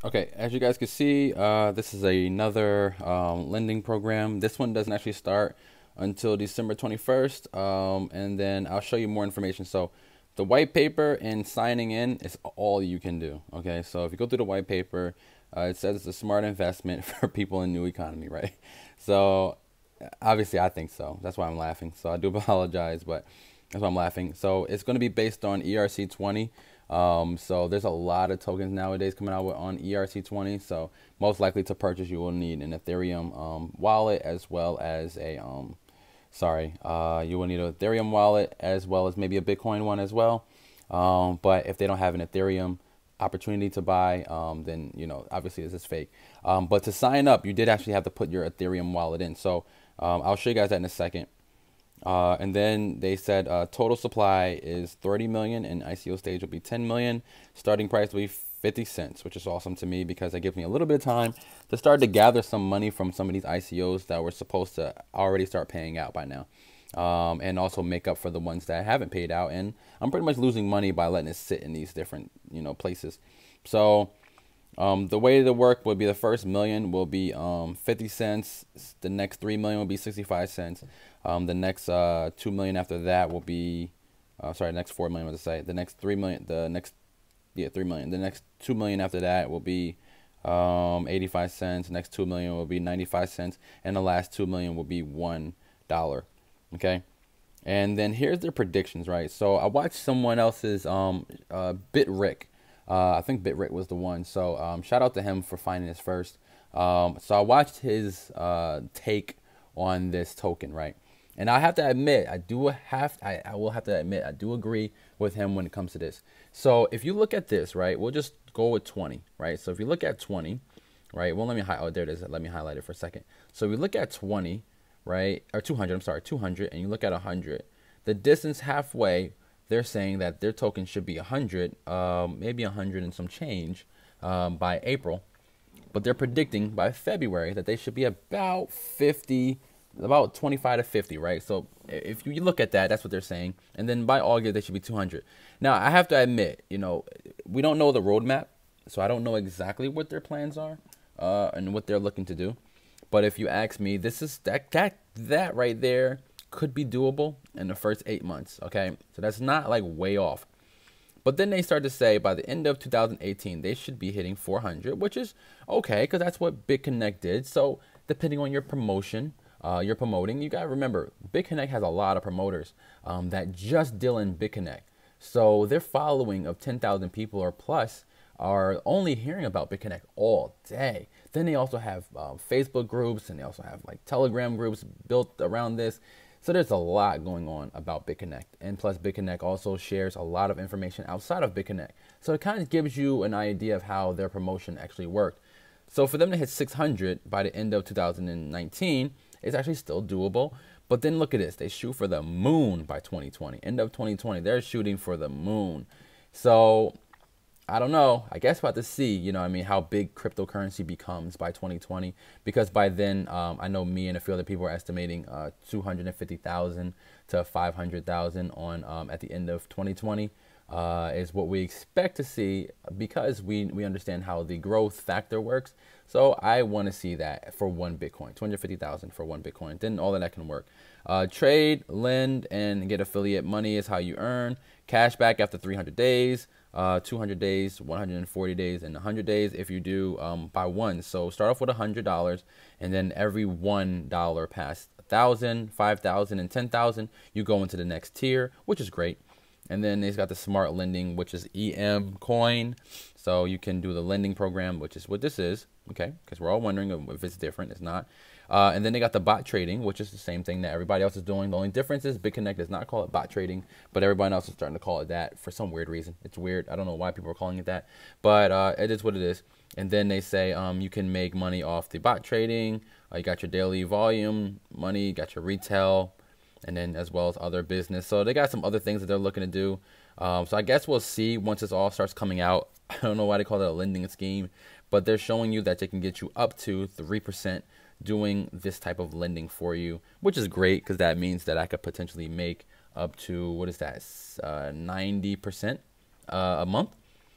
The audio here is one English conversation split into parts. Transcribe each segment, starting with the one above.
Okay, as you guys can see, this is another lending program. This one doesn't actually start until December 21st, and then I'll show you more information. So the white paper and signing in is all you can do. Okay, so if you go through the white paper, it says it's a smart investment for people in new economy, right? So obviously I think so. That's why I'm laughing. So I do apologize, but that's why I'm laughing. So it's going to be based on ERC20. So there's a lot of tokens nowadays coming out on ERC20. So most likely to purchase, you will need an Ethereum wallet as well as a you will need an Ethereum wallet as well as maybe a Bitcoin one as well. But if they don't have an Ethereum opportunity to buy, then obviously this is fake. But to sign up, you did actually have to put your Ethereum wallet in. So I'll show you guys that in a second. And then they said total supply is 30 million and ICO stage will be 10 million. Starting price will be 50 cents, which is awesome to me because that gives me a little bit of time to start to gather some money from some of these ICOs that were supposed to already start paying out by now. And also make up for the ones that haven't paid out. And I'm pretty much losing money by letting it sit in these different, places. So the way to work would be the first million will be 50 cents. The next 3 million will be 65 cents. The next 2 million after that will be, sorry, the next 4 million, what to say. The next 3 million, 3 million. The next 2 million after that will be 85 cents. The next 2 million will be 95 cents. And the last 2 million will be $1. Okay. And then here's their predictions, right? So I watched someone else's BitRick. I think BitRick was the one. So shout out to him for finding this first. So I watched his take on this token, right? And I have to admit, I will have to admit, I do agree with him when it comes to this. So if you look at this, right, we'll just go with 20, right? So if you look at 20, right, well, oh, there it is. Let me highlight it for a second. So if you look at 20, right, or 200, I'm sorry, 200, and you look at 100, the distance halfway, they're saying that their token should be 100, maybe 100 and some change by April. But they're predicting by February that they should be about 50, about 25 to 50, right? So if you look at that, that's what they're saying. And then by August, they should be 200. Now, I have to admit, we don't know the roadmap, so I don't know exactly what their plans are and what they're looking to do. But if you ask me, this is that right there could be doable in the first 8 months, okay? So that's not like way off. But then they start to say by the end of 2018, they should be hitting 400, which is okay because that's what BitConnect did. So depending on your promotion, you're promoting, you got to remember, BitConnect has a lot of promoters that just deal in BitConnect. So their following of 10,000 people or plus are only hearing about BitConnect all day. Then they also have Facebook groups and they also have like Telegram groups built around this. So there's a lot going on about BitConnect. And plus BitConnect also shares a lot of information outside of BitConnect. So it kind of gives you an idea of how their promotion actually worked. So for them to hit 600 by the end of 2019 is actually still doable. But then look at this. They shoot for the moon by 2020. End of 2020, they're shooting for the moon. So I don't know. I guess we'll have to see, how big cryptocurrency becomes by 2020. Because by then, I know me and a few other people are estimating 250,000 to 500,000 on at the end of 2020 is what we expect to see because we understand how the growth factor works. So I want to see that for one Bitcoin, 250,000 for one Bitcoin. Then all of that can work. Trade, lend, and get affiliate money is how you earn. Cash back after 300 days. 200 days, 140 days, and 100 days if you do by one. So start off with $100, and then every $1 past 1,000, 5,000, and 10,000, you go into the next tier, which is great. And then they've got the smart lending, which is EMCoin. So you can do the lending program, which is what this is, okay? Because we're all wondering if it's different. It's not. And then they got the bot trading, which is the same thing that everybody else is doing. The only difference is BitConnect does not call it bot trading, but everybody else is starting to call it that for some weird reason. It's weird. I don't know why people are calling it that, but it is what it is. And then they say you can make money off the bot trading. You got your daily volume money, you got your retail, and then as well as other business. So they got some other things that they're looking to do. So I guess we'll see once this all starts coming out. I don't know why they call it a lending scheme, but they're showing you that they can get you up to 3% doing this type of lending for you, which is great because that means that I could potentially make up to, what is that, 90% a month,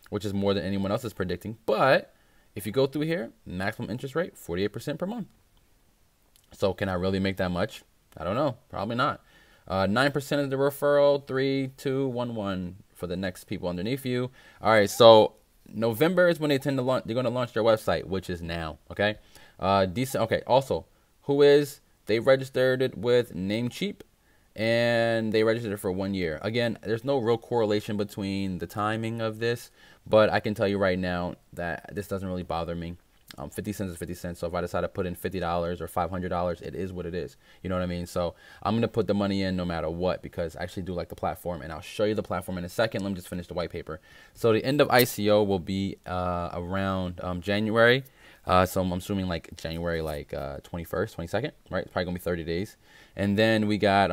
which is more than anyone else is predicting. But if you go through here, maximum interest rate, 48% per month. So can I really make that much? I don't know. Probably not. 9% of the referral, 3, 2, 1, 1 for the next people underneath you. All right, so November is when they tend to launch. They're going to launch their website, which is now. Okay, decent. Okay, also, they registered it with Namecheap, and they registered it for 1 year. Again, there's no real correlation between the timing of this, but I can tell you right now that this doesn't really bother me. 50 cents is 50 cents. So if I decide to put in $50 or $500, it is what it is. You know what I mean? So I'm going to put the money in no matter what, because I actually do like the platform, and I'll show you the platform in a second. Let me just finish the white paper. So the end of ICO will be around January. So I'm assuming like January, like 21st, 22nd, right? It's probably going to be 30 days. And then we got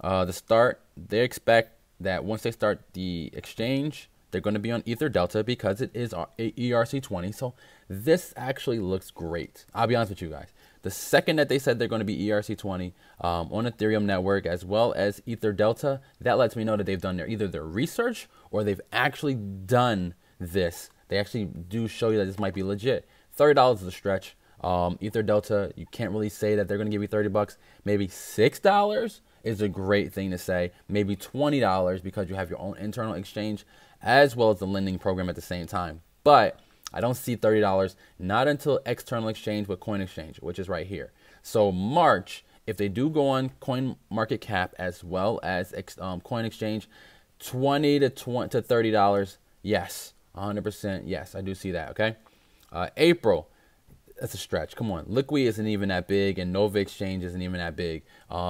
the start. They expect that once they start the exchange, they're going to be on Ether Delta because it is ERC20. So this actually looks great. I'll be honest with you guys. The second that they said they're going to be ERC20 on Ethereum network as well as Ether Delta, that lets me know that they've done either their research or they've actually done this. They actually do show you that this might be legit. $30 is a stretch. Ether Delta, you can't really say that they're going to give you 30 bucks. Maybe $6 is a great thing to say. Maybe $20 because you have your own internal exchange as well as the lending program at the same time. But I don't see $30, not until external exchange with Coin Exchange, which is right here. So March, if they do go on Coin Market Cap as well as Coin Exchange, $20 to $30, yes, 100%, yes, I do see that. Okay, April, that's a stretch. Come on, Liqui isn't even that big, and Nova Exchange isn't even that big.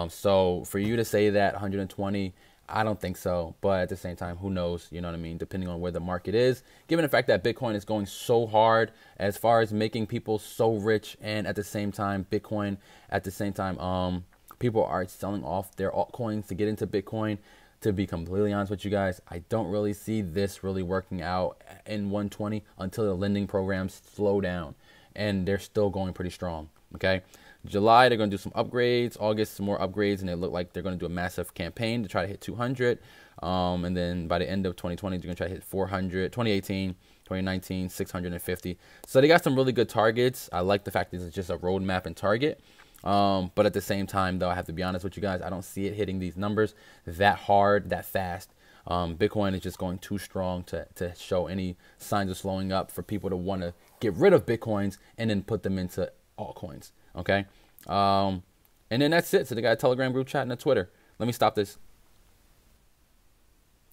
So for you to say that 120, I don't think so. But at the same time, who knows? You know what I mean? Depending on where the market is, given the fact that Bitcoin is going so hard as far as making people so rich, and at the same time, Bitcoin, at the same time, people are selling off their altcoins to get into Bitcoin. To be completely honest with you guys, I don't really see this really working out in 120 until the lending programs slow down, and they're still going pretty strong. Okay, July they're going to do some upgrades, August some more upgrades, and they look like they're going to do a massive campaign to try to hit 200, and then by the end of 2020 they're going to try to hit 400, 2018, 2019, 650. So they got some really good targets. I like the fact that it's just a roadmap and target. But at the same time, though, I have to be honest with you guys, I don't see it hitting these numbers that hard, that fast. Bitcoin is just going too strong to show any signs of slowing up for people to want to get rid of Bitcoins and then put them into altcoins. Okay. And then that's it. So they got a Telegram group chat and a Twitter. Let me stop this.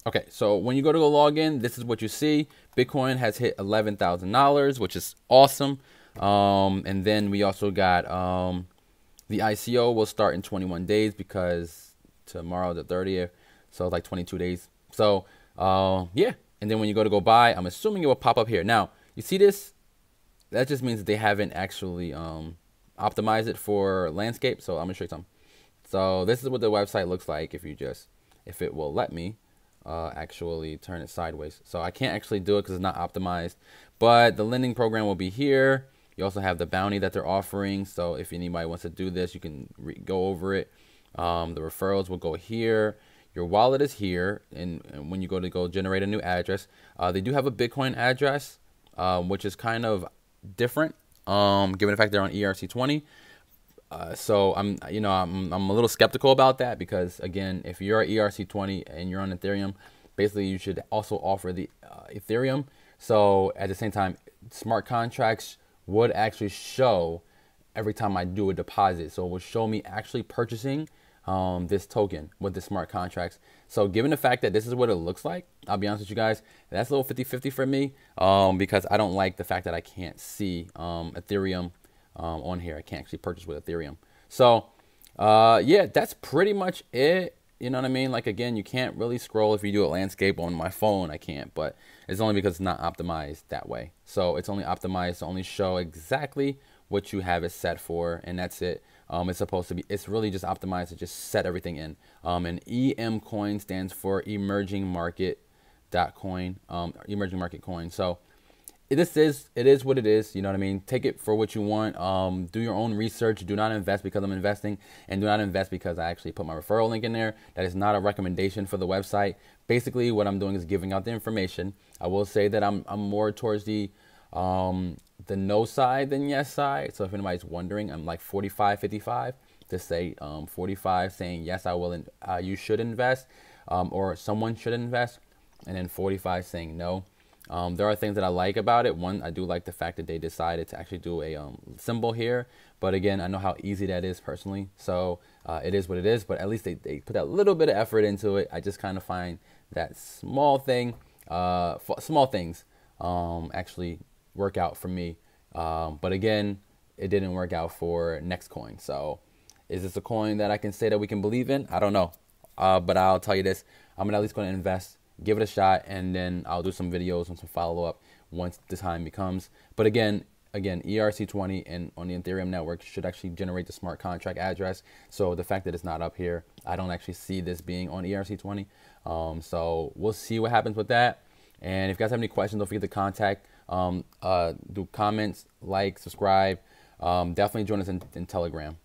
Okay. So when you go log in, this is what you see. Bitcoin has hit $11,000, which is awesome. And then we also got, the ICO will start in 21 days because tomorrow the 30th, so like 22 days. So yeah, and then when you go buy, I'm assuming it will pop up here. Now you see this? That just means that they haven't actually optimized it for landscape. So I'm gonna show you something. So this is what the website looks like if it will let me actually turn it sideways. So I can't actually do it because it's not optimized. But the lending program will be here. You also have the bounty that they're offering. So if anybody wants to do this, you can go over it. The referrals will go here. Your wallet is here. And when you go generate a new address, they do have a Bitcoin address, which is kind of different, given the fact they're on ERC20. So I'm a little skeptical about that because, again, if you're ERC20 and you're on Ethereum, basically you should also offer the Ethereum. So at the same time, smart contracts would actually show every time I do a deposit. So it will show me actually purchasing this token with the smart contracts. So given the fact that this is what it looks like, I'll be honest with you guys, that's a little 50-50 for me because I don't like the fact that I can't see Ethereum on here. I can't actually purchase with Ethereum. So yeah, that's pretty much it. You know what I mean? Like, again, you can't really scroll if you do a landscape on my phone. I can't, but it's only because it's not optimized that way. So it's only optimized to only show exactly what you have it set for, and that's it. It's really just optimized to just set everything in. And EMCoin stands for emerging market coin, emerging market coin. So it is what it is. You know what I mean? Take it for what you want. Do your own research. Do not invest because I'm investing, and do not invest because I actually put my referral link in there. That is not a recommendation for the website. Basically, what I'm doing is giving out the information. I will say that I'm more towards the The no side than yes side. So if anybody's wondering, I'm like 45-55 to say 45 saying yes, I will, you should invest, or someone should invest, and then 45 saying no. There are things that I like about it. One, I do like the fact that they decided to actually do a symbol here. But again, I know how easy that is personally. So it is what it is. But at least they put that little bit of effort into it. I just kind of find that small things actually work out for me. But again, it didn't work out for NextCoin. So is this a coin that I can say that we can believe in? I don't know. But I'll tell you this. I'm at least going to invest, give it a shot, and then I'll do some videos and some follow-up once the time becomes. But again, ERC20 and on the Ethereum network should actually generate the smart contract address. So the fact that it's not up here, I don't actually see this being on ERC20. So we'll see what happens with that. And if you guys have any questions, don't forget to contact, do comments, like, subscribe. Definitely join us in Telegram.